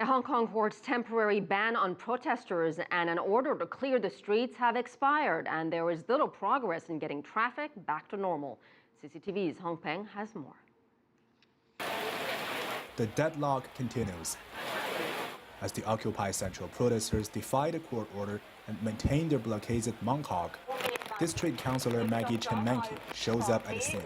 A Hong Kong court's temporary ban on protesters and an order to clear the streets have expired, and there is little progress in getting traffic back to normal. CCTV's Peng has more. The deadlock continues as the Occupy Central protesters defy the court order and maintain their blockades at Mong Kok. District Councillor Maggie Chen Manky shows up at the scene.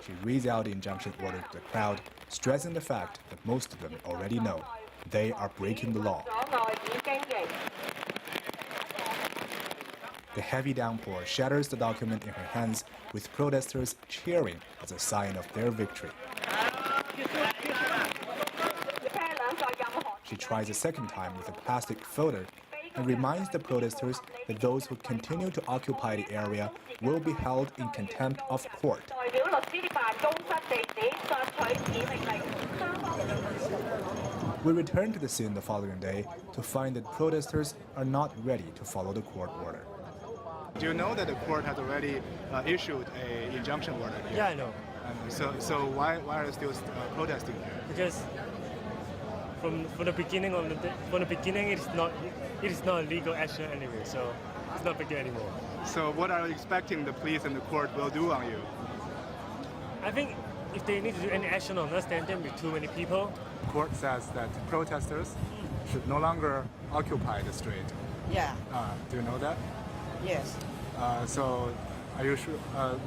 She reads out the injunction order to the crowd, stressing the fact that most of them already know they are breaking the law. The heavy downpour shatters the document in her hands, with protesters cheering as a sign of their victory. She tries a second time with a plastic folder and reminds the protesters that those who continue to occupy the area will be held in contempt of court. We returned to the scene the following day to find that protesters are not ready to follow the court order. Do you know that the court has already issued an injunction order here? Yeah, I know. So why are you still protesting here? Because from the beginning it is not a legal action anyway, so it's not big deal anymore. So what are you expecting the police and the court will do on you? I think if they need to do any action on us, then there will be too many people. The court says that protesters should no longer occupy the street. Yeah. Do you know that? Yes. So are you sure?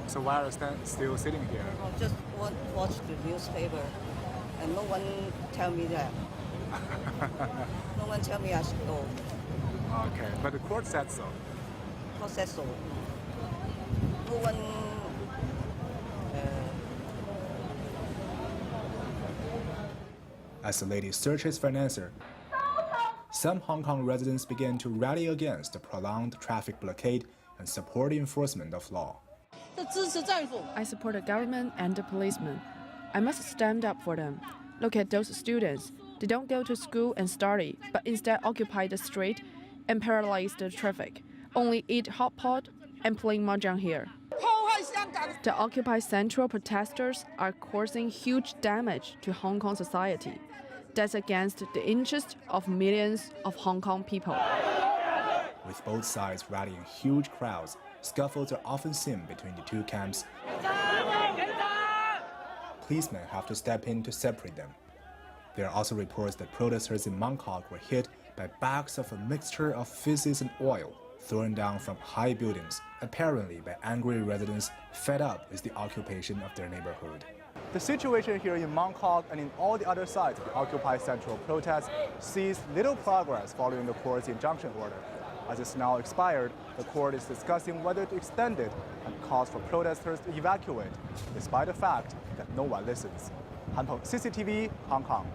So why are you still sitting here? I just watch the newspaper, and no one tell me that. No one tell me I should go. Okay, but the court said so. Court said so. No one. As the lady searches for an answer, some Hong Kong residents began to rally against the prolonged traffic blockade and support the enforcement of law. I support the government and the policemen. I must stand up for them. Look at those students. They don't go to school and study, but instead occupy the street and paralyze the traffic. Only eat hot pot and play mahjong here. The Occupy Central protesters are causing huge damage to Hong Kong society. That's against the interest of millions of Hong Kong people. With both sides rallying huge crowds, scuffles are often seen between the two camps. Policemen have to step in to separate them. There are also reports that protesters in Mong Kok were hit by bags of a mixture of feces and oil thrown down from high buildings, apparently by angry residents fed up with the occupation of their neighborhood. The situation here in Mong Kok and in all the other sides of the Occupy Central protest sees little progress following the court's injunction order. As it's now expired, the court is discussing whether to extend it and calls for protesters to evacuate, despite the fact that no one listens. Han Peng, CCTV, Hong Kong.